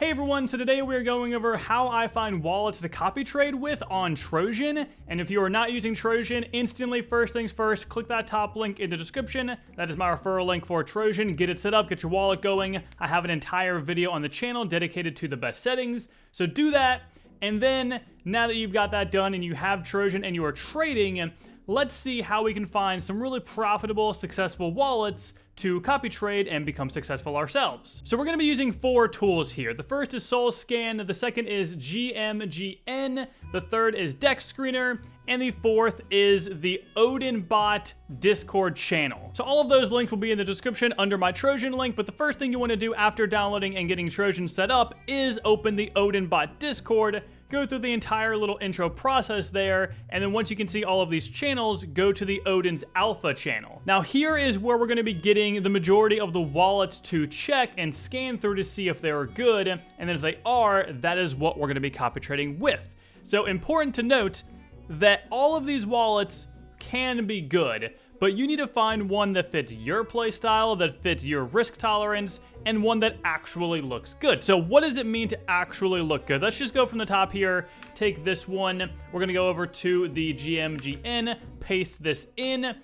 Hey everyone, so today we're going over how I find wallets to copy trade with on Trojan. And if you are not using Trojan, instantly, first things first, click that top link in the description. That is my referral link for Trojan. Get it set up, get your wallet going. I have an entire video on the channel dedicated to the best settings. So do that. And then now that you've got that done and you have Trojan and you are trading, let's see how we can find some really profitable, successful wallets to copy trade and become successful ourselves. So we're gonna be using 4 tools here. The first is SolScan, the second is GMGN, the third is DexScreener, and the fourth is the OdinBot Discord channel. So all of those links will be in the description under my Trojan link, but the first thing you wanna do after downloading and getting Trojan set up is open the OdinBot Discord, go through the entire little intro process there, and then once you can see all of these channels, go to the Odin's Alpha channel. Now here is where we're gonna be getting the majority of the wallets to check and scan through to see if they are good, and then if they are, that is what we're gonna be copy trading with. So important to note that all of these wallets can be good, but you need to find one that fits your playstyle, that fits your risk tolerance, and one that actually looks good. So what does it mean to actually look good? Let's just go from the top here, take this one, we're gonna go over to the GMGN, paste this in,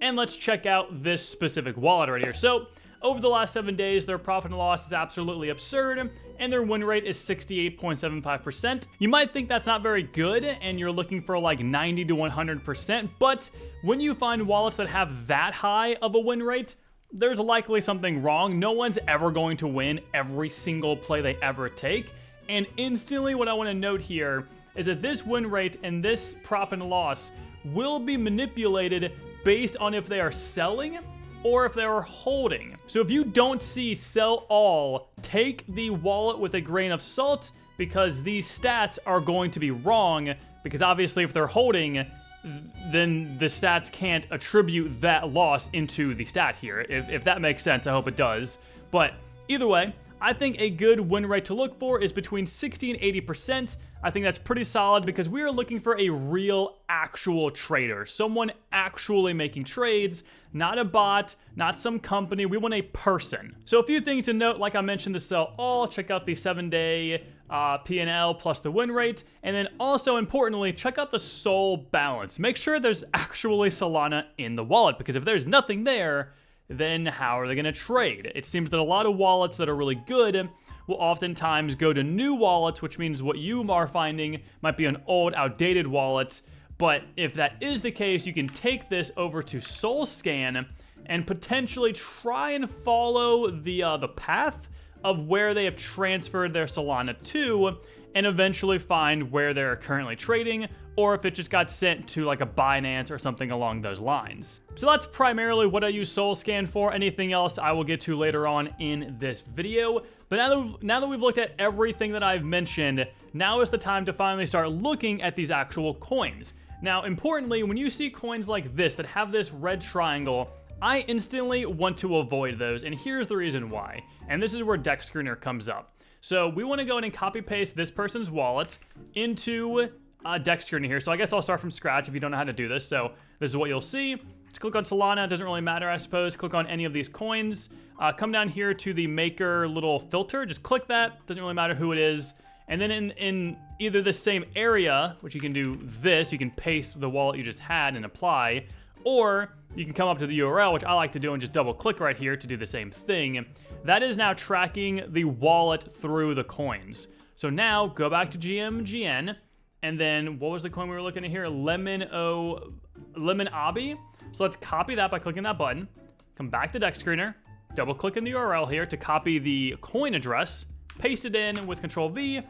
and let's check out this specific wallet right here. So over the last 7 days, their profit and loss is absolutely absurd, and their win rate is 68.75%. You might think that's not very good, and you're looking for like 90 to 100%, but when you find wallets that have that high of a win rate, there's likely something wrong. No one's ever going to win every single play they ever take, and instantly what I want to note here is that this win rate and this profit and loss will be manipulated based on if they are selling or if they are holding. So if you don't see sell all, take the wallet with a grain of salt, because these stats are going to be wrong, because obviously if they're holding, then the stats can't attribute that loss into the stat here. If that makes sense, I hope it does. But either way, I think a good win rate to look for is between 60 and 80%. I think that's pretty solid because we are looking for a real, actual trader. Someone actually making trades, not a bot, not some company. We want a person. So a few things to note, like I mentioned, the sell all, check out the 7-day P&L plus the win rate. And then also importantly, check out the Sol balance. Make sure there's actually Solana in the wallet, because if there's nothing there, then how are they gonna trade? It seems that a lot of wallets that are really good will oftentimes go to new wallets, which means what you are finding might be an old, outdated wallet. But if that is the case, you can take this over to SolScan and potentially try and follow the path of where they have transferred their Solana to, and eventually find where they're currently trading, or if it just got sent to like a Binance or something along those lines. So that's primarily what I use SolScan for. Anything else I will get to later on in this video. But now that we've looked at everything that I've mentioned, now is the time to finally start looking at these actual coins. Now, importantly, when you see coins like this that have this red triangle, I instantly want to avoid those, and here's the reason why. And this is where DexScreener comes up. So we want to go in and copy paste this person's wallet into DexScreener here. So I guess I'll start from scratch if you don't know how to do this. So this is what you'll see. Just click on Solana, it doesn't really matter, I suppose. Click on any of these coins. Come down here to the maker little filter, just click that, doesn't really matter who it is. And then in either the same area, which you can do this, you can paste the wallet you just had and apply, or you can come up to the URL, which I like to do, and just double click right here to do the same thing. That is now tracking the wallet through the coins. So now go back to GMGN, and then what was the coin we were looking at here? Lemon Obby. So let's copy that by clicking that button. Come back to DexScreener, double click in the URL here to copy the coin address, paste it in with Control V,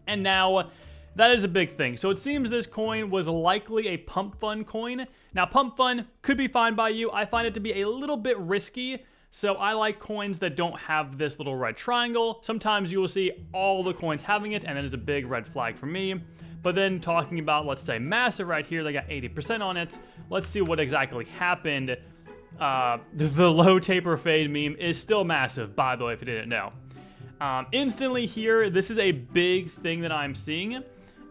and now that is a big thing. So it seems this coin was likely a pump fund coin. Now pump fund could be fine by you. I find it to be a little bit risky. So I like coins that don't have this little red triangle. Sometimes you will see all the coins having it, and that is a big red flag for me. But then talking about, let's say, Massive right here, they got 80% on it. Let's see what exactly happened. The low taper fade meme is still massive, by the way, if you didn't know. Instantly here, this is a big thing that I'm seeing.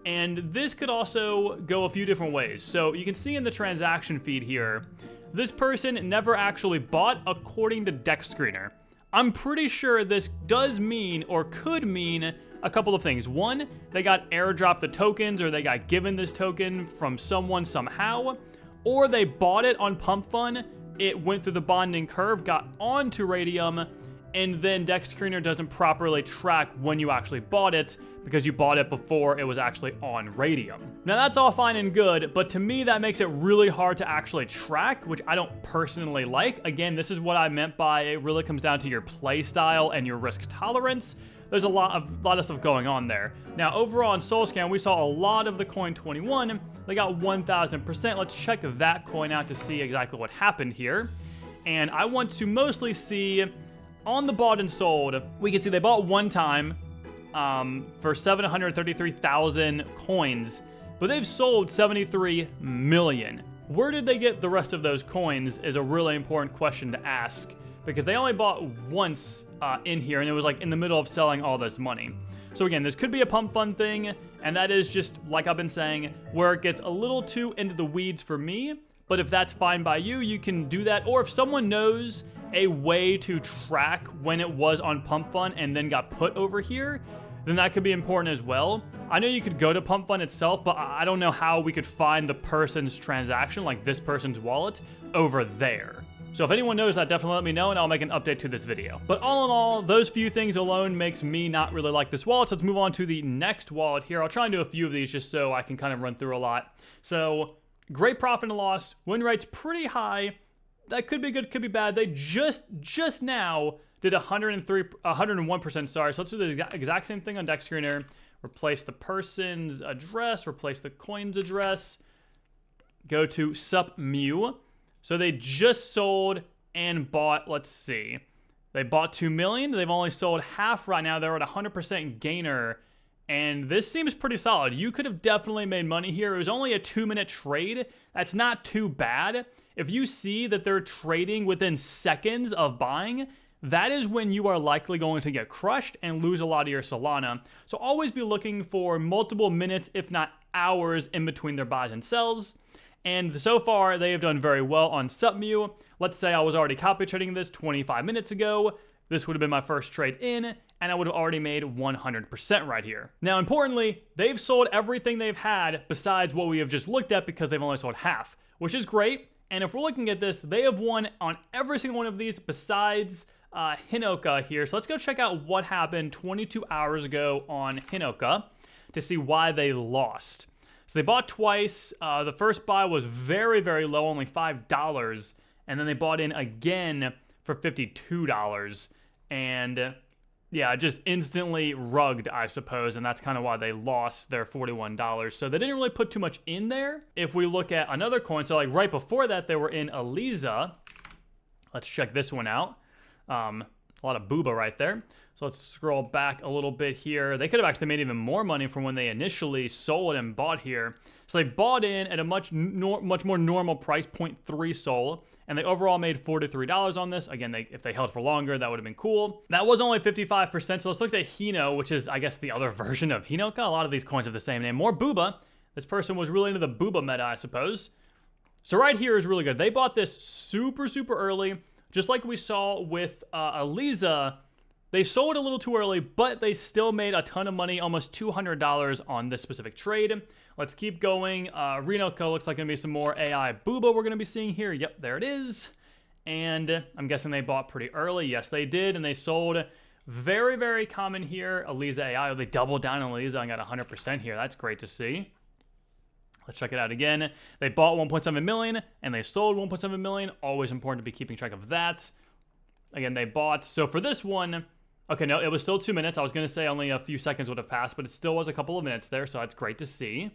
And this could also go a few different ways. So you can see in the transaction feed here, this person never actually bought according to DexScreener. I'm pretty sure this does mean, or could mean, a couple of things. One, they got airdropped the tokens, or they got given this token from someone somehow, or they bought it on Pump Fun, it went through the bonding curve, got onto Raydium, and then Dex Screener doesn't properly track when you actually bought it because you bought it before it was actually on Raydium. Now that's all fine and good, but to me that makes it really hard to actually track, which I don't personally like. Again, this is what I meant by it really comes down to your play style and your risk tolerance. There's a lot of stuff going on there. Now overall on SoulScan, we saw a lot of the coin 21. They got 1,000%. Let's check that coin out to see exactly what happened here. And I want to mostly see on the bought and sold, we can see they bought one time for 733,000 coins, but they've sold 73 million. Where did they get the rest of those coins is a really important question to ask, because they only bought once in here, and it was like in the middle of selling all this money. So again, this could be a Pump Fun thing, and that is just, like I've been saying, where it gets a little too into the weeds for me, but if that's fine by you, you can do that. Or if someone knows a way to track when it was on Pump Fun and then got put over here, then that could be important as well. I know you could go to Pump Fun itself, but I don't know how we could find the person's transaction, like this person's wallet, over there. So if anyone knows that, definitely let me know and I'll make an update to this video. But all in all, those few things alone makes me not really like this wallet. So let's move on to the next wallet here. I'll try and do a few of these just so I can kind of run through a lot. So great profit and loss, win rate's pretty high. That could be good, could be bad. They just now did 101%, sorry. So let's do the exact same thing on Dex Screener. Replace the person's address, replace the coin's address. Go to Sup Mew. So they just sold and bought, let's see. They bought 2 million. They've only sold half right now. They're at 100% gainer. And this seems pretty solid. You could have definitely made money here. It was only a 2-minute trade. That's not too bad. If you see that they're trading within seconds of buying, that is when you are likely going to get crushed and lose a lot of your Solana. So always be looking for multiple minutes, if not hours, in between their buys and sells. And so far, they have done very well on SupMew. Let's say I was already copy trading this 25 minutes ago. This would have been my first trade in, and I would have already made 100% right here. Now, importantly, they've sold everything they've had besides what we have just looked at because they've only sold half, which is great. And if we're looking at this, they have won on every single one of these besides Hinoka here. So let's go check out what happened 22 hours ago on Hinoka to see why they lost. So they bought twice. The first buy was very, very low, only $5. And then they bought in again for $52. And yeah, just instantly rugged, I suppose. And that's kind of why they lost their $41. So they didn't really put too much in there. If we look at another coin, so like right before that, they were in Eliza. Let's check this one out. A lot of booba right there. So let's scroll back a little bit here. They could have actually made even more money from when they initially sold and bought here. So they bought in at a much more normal price, 0.3 Sol, and they overall made $43 on this. Again, if they held for longer, that would have been cool. That was only 55%. So let's look at Hino, which is, I guess, the other version of Hinoka. A lot of these coins have the same name. More booba. This person was really into the booba meta, I suppose. So right here is really good. They bought this super, super early. Just like we saw with Eliza, they sold a little too early, but they still made a ton of money, almost $200 on this specific trade. Let's keep going. Renoco looks like going to be some more AI booba we're going to be seeing here. Yep, there it is. And I'm guessing they bought pretty early. Yes, they did, and they sold. Very, very common here. Eliza AI, they doubled down on Eliza and got 100% here. That's great to see. Let's check it out again. They bought 1.7 million and they sold 1.7 million. Always important to be keeping track of that. Again, they bought. So for this one, okay, no, it was still 2 minutes. I was going to say only a few seconds would have passed, but it still was a couple of minutes there. So that's great to see.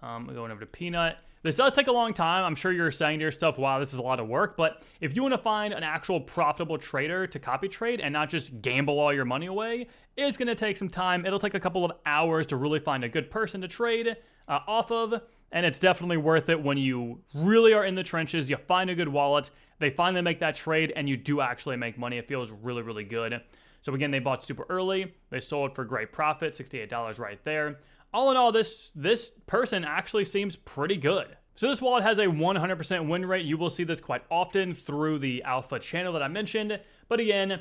Going over to Peanut. This does take a long time. I'm sure you're saying to yourself, wow, this is a lot of work. But if you want to find an actual profitable trader to copy trade and not just gamble all your money away, it's going to take some time. It'll take a couple of hours to really find a good person to trade off of. And it's definitely worth it when you really are in the trenches. You find a good wallet. They finally make that trade and you do actually make money. It feels really, really good. So again, they bought super early. They sold for great profit, $68 right there. All in all, this person actually seems pretty good. So this wallet has a 100% win rate. You will see this quite often through the alpha channel that I mentioned. But again,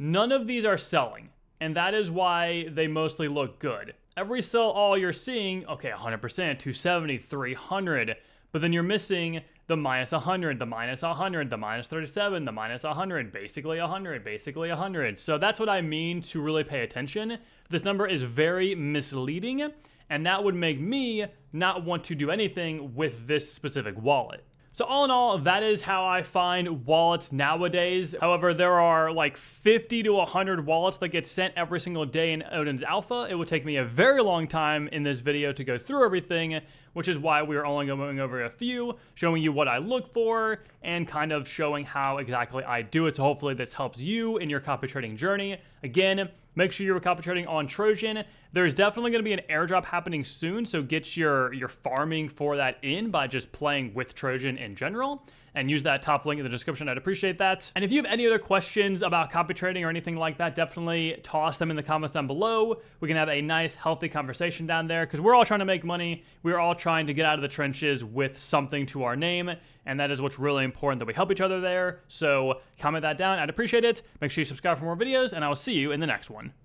none of these are selling, and that is why they mostly look good. Every sell all you're seeing, okay, 100%, 270, 300, but then you're missing the minus 100, the minus 100, the minus 37, the minus 100, basically 100, basically 100. So that's what I mean to really pay attention. This number is very misleading, and that would make me not want to do anything with this specific wallet. So all in all, that is how I find wallets nowadays. However, there are like 50 to 100 wallets that get sent every single day in Odin's Alpha. It would take me a very long time in this video to go through everything, which is why we are only going over a few, showing you what I look for and kind of showing how exactly I do it. So hopefully this helps you in your copy trading journey. Again, make sure you're copy trading on Trojan. There's definitely going to be an airdrop happening soon, so get your farming for that in by just playing with Trojan in general, and use that top link in the description. I'd appreciate that. And if you have any other questions about copy trading or anything like that, definitely toss them in the comments down below. We can have a nice, healthy conversation down there, because we're all trying to make money. We're all trying to get out of the trenches with something to our name, and that is what's really important, that we help each other there. So comment that down. I'd appreciate it. Make sure you subscribe for more videos, and I will see you in the next one.